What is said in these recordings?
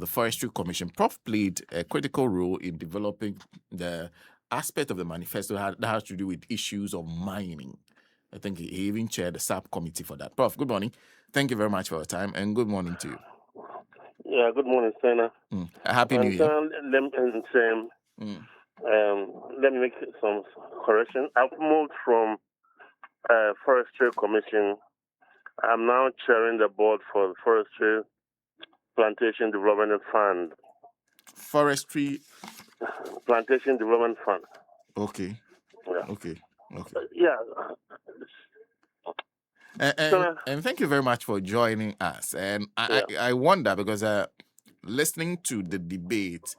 the Forestry Commission. Prof played a critical role in developing the aspect of the manifesto that has to do with issues of mining. I think he even chaired the subcommittee for that. Prof, good morning. Thank you very much for your time, and good morning to you. Yeah, good morning, Senna. Happy New Year. Let me make some correction. I've moved from Forestry Commission. I'm now chairing the board for the Forestry Plantation Development Fund. Forestry Plantation Development Fund. Okay. Yeah. Okay. Yeah. And thank you very much for joining us. And I wonder, because listening to the debate,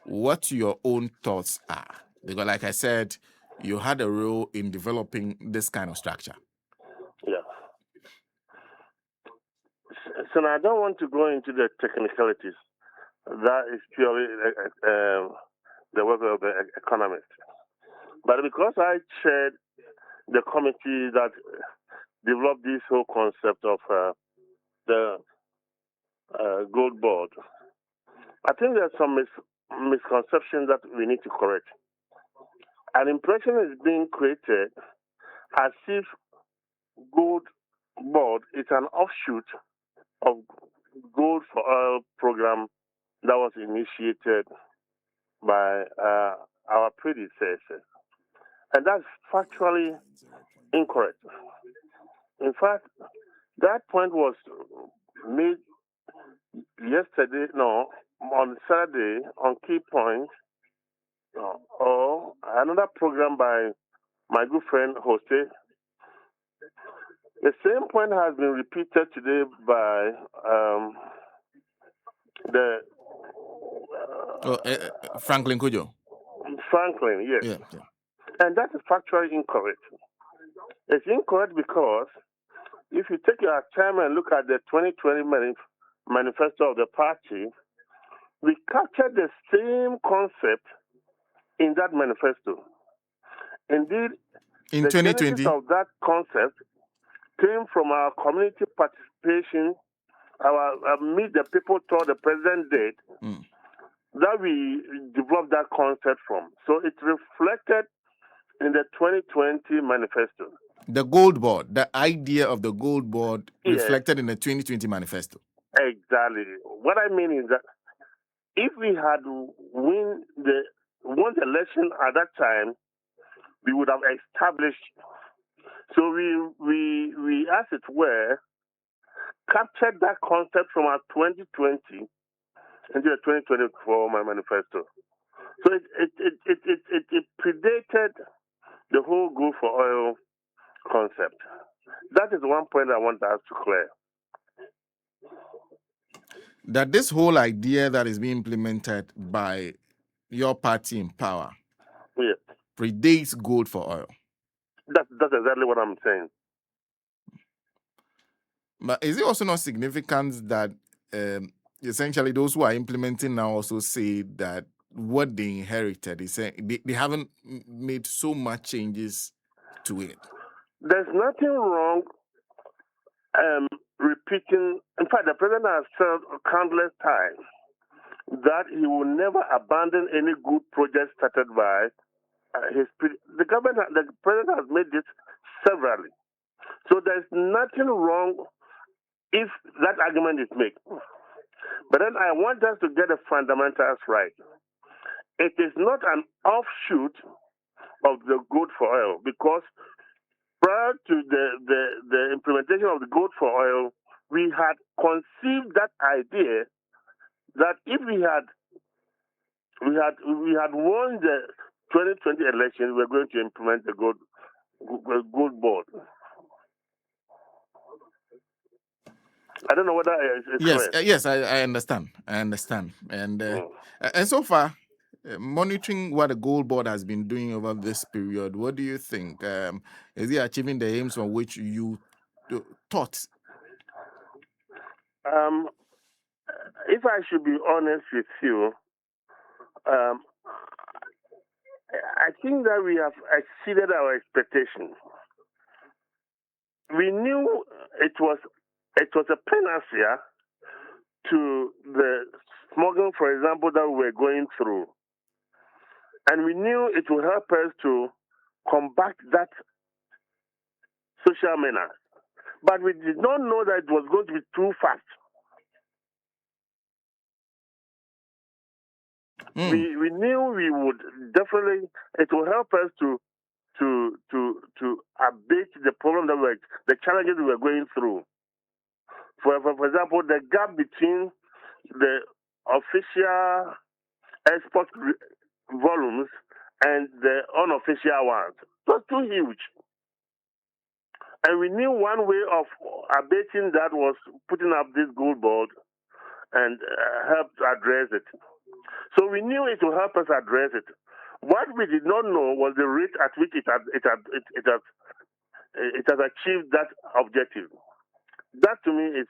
what your own thoughts are. Because like I said, you had a role in developing this kind of structure. Yeah. So I don't want to go into the technicalities. That is purely the work of the economist. But because I chaired the committee that developed this whole concept of the Goldbod, I think there's some misconception that we need to correct. An impression is being created as if Goldbod is an offshoot of Gold for Oil program that was initiated by our predecessors. And that's factually incorrect. In fact, that point was made on Saturday on Key Point, or another program by my good friend Jose. The same point has been repeated today by Franklin Kujo. Franklin, yes. Yeah. And that is factually incorrect. It's incorrect because if you take your time and look at the 2020 manifesto of the party, we captured the same concept in that manifesto. Indeed, in the 2020 genesis of that concept came from our community participation, our Meet the People Tour the President did, that we developed that concept from. So it reflected in the 2020 manifesto. The Goldbod, the idea of the Goldbod reflected in the 2020 manifesto. Exactly. What I mean is that if we had won the election at that time, we would have established. So we as it were, captured that concept from our 2020 into the 2024 manifesto. So it predated the whole Go for Oil concept. That is one point I want us to clear. That this whole idea that is being implemented by your party in power predates Gold for Oil. That's exactly what I'm saying. But is it also not significant that essentially those who are implementing now also say that what they inherited is they haven't made so much changes to it? There's nothing wrong repeating. In fact, the president has said countless times that he will never abandon any good project started by the government. The president has made this severally. So there's nothing wrong if that argument is made. But then I want us to get the fundamentals right. It is not an offshoot of the Gold for Oil, because prior to the implementation of the Gold for Oil, we had conceived that idea that if we had won the 2020 election, we were going to implement the Goldbod. I don't know whether it's clear. Yes, I understand. And so far, monitoring what the Goldbod has been doing over this period, what do you think? Is it achieving the aims on which you thought? If I should be honest with you, I think that we have exceeded our expectations. We knew it was a panacea to the problem, for example, that we're going through. And we knew it would help us to combat that social menace. But we did not know that it was going to be too fast. We knew we would definitely, it will help us to abate the problem the challenges we were going through. For example, the gap between the official export volumes and the unofficial ones was too huge. And we knew one way of abating that was putting up this Goldbod and help address it. So we knew it would help us address it. What we did not know was the rate at which it has achieved that objective. That to me is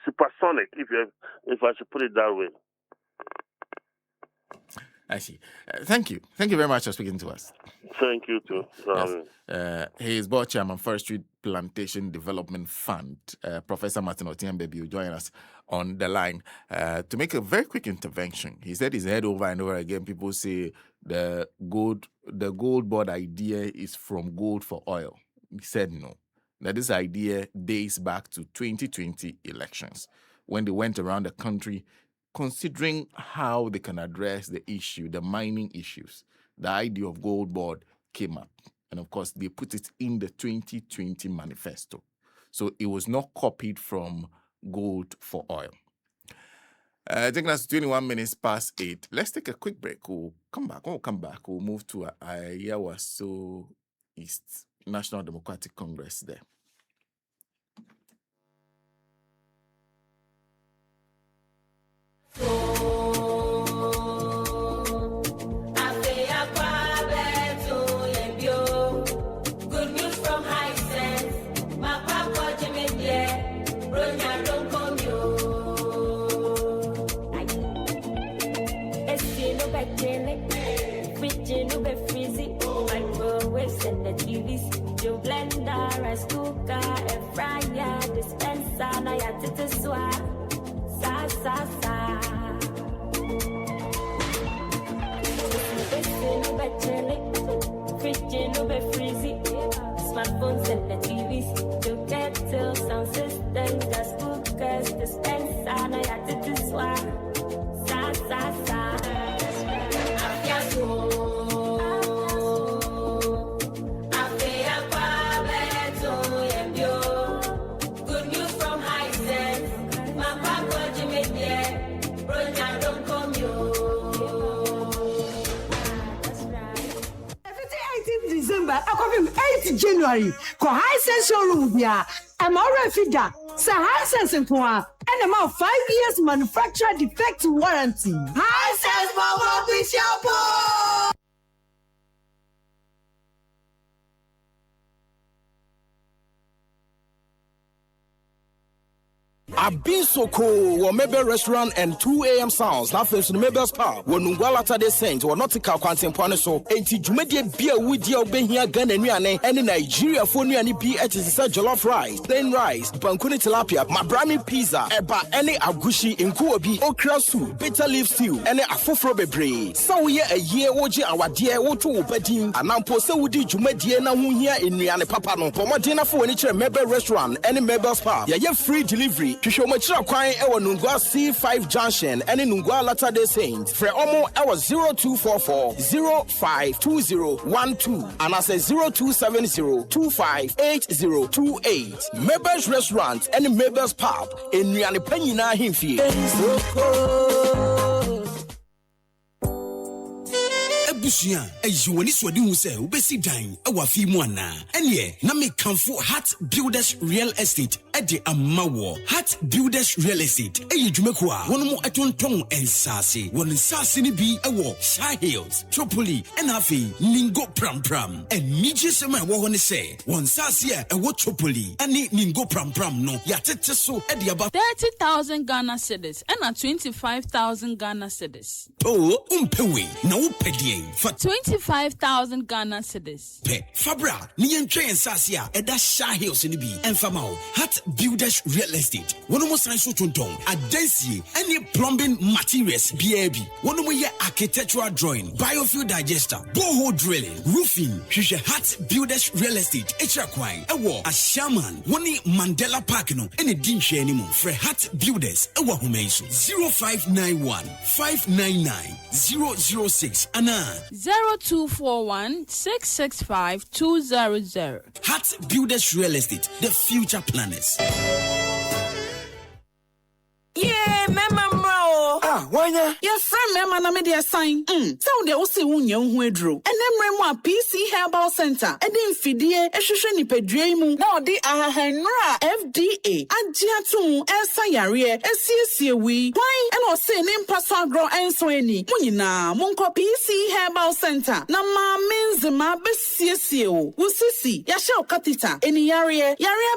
supersonic, if I should put it that way. I see. Thank you. Thank you very much for speaking to us. Thank you too. Yes. He is board chairman, Forestry Plantation Development Fund. Professor Martin Oteng Ababio join us on the line to make a very quick intervention. He said he's heard over and over again. People say the Goldbod idea is from gold for oil. He said no. That this idea dates back to 2020 elections when they went around the country considering how they can address the issue, the mining issues. The idea of Goldbod came up. And of course, they put it in the 2020 Manifesto. So it was not copied from gold for oil. I think that's 21 minutes past 8. Let's take a quick break. We'll come back. When we come back, we'll move to Ayawaso East, National Democratic Congress there. Smartphones and the TVs, to get till sound systems, gas cookers, dispenser, and I had to swap. Sa sa sa. Good news from high sense. My papa Jimmy there, Ronya don't come yo. December, I come 8th January. Ko high sense showroom here. I'm already figure. Say high sense in Kwa. And about 5 years manufacturer defect warranty. High sense mama we shop. I've been so cool. Well, Mabel Restaurant and 2 a.m. sounds. Now, first in Mabel's Pub. When Nungwala de Saint or Nautical Quantum Poniso, 80 Jumedia beer with your Behia Gun and Yane, and in Nigeria for Niani P. It is jollof rice, plain rice, Bankuni tilapia, Mabrami pizza, Eba, any agushi in Kuobi, okra soup, bitter leaf stew, and a fofrobe bray. So we a year, Oji, our dear Otu Bedin, and now Posa Woody Jumedia here in Niane Papano, Pomadina for furniture, Mabel Restaurant, and Mabel's Pub. Yeah, free delivery. Show me Kwan Ewa Nungwa C5 Junction and in Nungwa Latter Day Saint. For Omo Ewa 0244 052012 and I say 0270 258028. Mabel's Restaurant and Mabel's Pub in Niani Penina Himfi. Abusia, ejiwani swadi hu se ubesi dan awa fi mu ana. Enye na me kamfo Heart Builders Real Estate ede amawo. Heart Builders Real Estate eyi dwumako a wono mo atontong ensase. Won ensase ni bi ewo Shy Hills, Tripoli, and afi Ningo Pram Pram. And nije sema wo ho ne se won ensase a ewo Tripoli ani Ningo Pram Pram no yatete so ede aba 30,000 Ghana cedis and 25,000 Ghana cedis. Oh, umpewe na upedie for 25,000 Ghana cedis. Pe Fabra ni entwe ensase a eda Shy Hills ni bi enfama Heart Builders Real Estate. One more sign so tontong. Adensi any plumbing materials BAB. One more year architectural drawing, biofuel digester, borehole drilling, roofing. She's a Hat Builders Real Estate. Echakwai. Ewo a shaman. One Mandela Park no. Any dinche anymore. For Hat Builders. Ewa humesu. 0591 599 006. Ana 0241 665 200. Hat Builders Real Estate. The future planners. Yeah, mema bro. Wanya? Your friend mema na me dey sign. Sound dey say wunya hu edro. Enemre mu a PC Herbal Center. Ede mfidie ehwehwe nipadua mu. Na odi ahahanra FDA. Agye atum esa yare esiesie wi. Kwan e no say ne mpaso agro enso ani. Munyina monko PC Herbal Center. Na ma menzema besiesie o. Wusisi ya hye okatita. Eni yare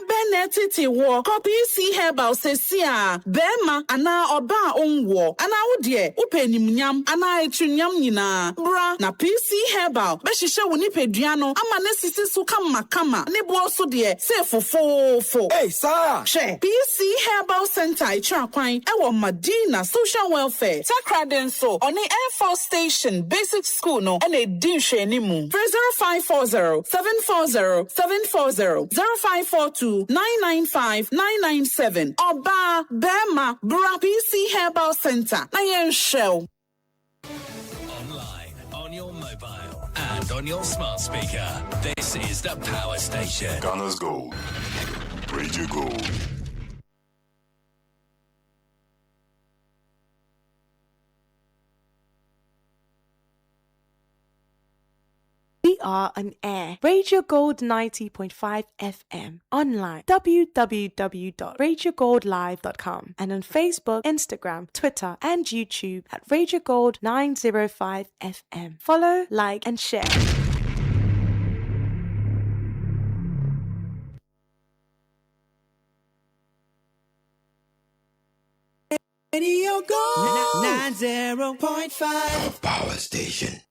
be na tete wo. Ko PC Herbal sesia. Bema ana oba onwo. Ana wodie upenimnyam ana etwunyam nyina. Bra na PC Herbal be hyehyɛ wo nipadua no ama ne sisi so kama ne bo so de se fofofo. Hey, sir. She PC Herbal Center itrakwan ewo Madina Social Welfare. Takraden so on the Air Force Station Basic School no ene din hwenimu. 0540 740 740 0542 995 997. Oba Bema Bra PC Herbal Center. Na yen show. Online, on your mobile, and on your smart speaker. This is the Power Station. Ghana's Gold. Radio Gold. We are on air. Radio Gold 90.5 FM. Online. www.radiogoldlive.com. And on Facebook, Instagram, Twitter, and YouTube at Radio Gold 905 FM. Follow, like, and share. Radio Gold 90.5 Power Station.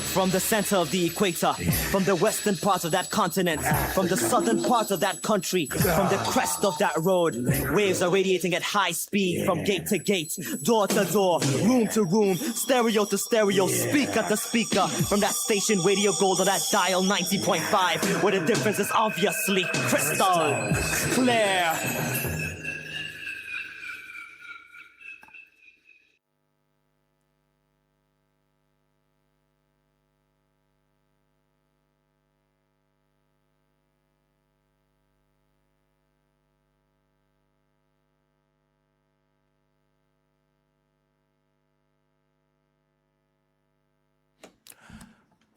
From the center of the equator, from the western part of that continent, from the southern part of that country, from the crest of that road, waves are radiating at high speed from gate to gate, door to door, room to room, stereo to stereo, speaker to speaker, from that station Radio Gold on that dial 90.5, where the difference is obviously crystal clear.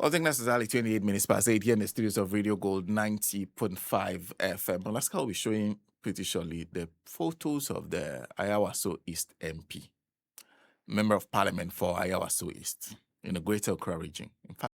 I think that's exactly 28 minutes past 8 here in the studios of Radio Gold 90.5 FM. Alaska will be showing pretty shortly the photos of the Ayawaso East MP, Member of Parliament for Ayawaso East in the Greater Accra region. In fact,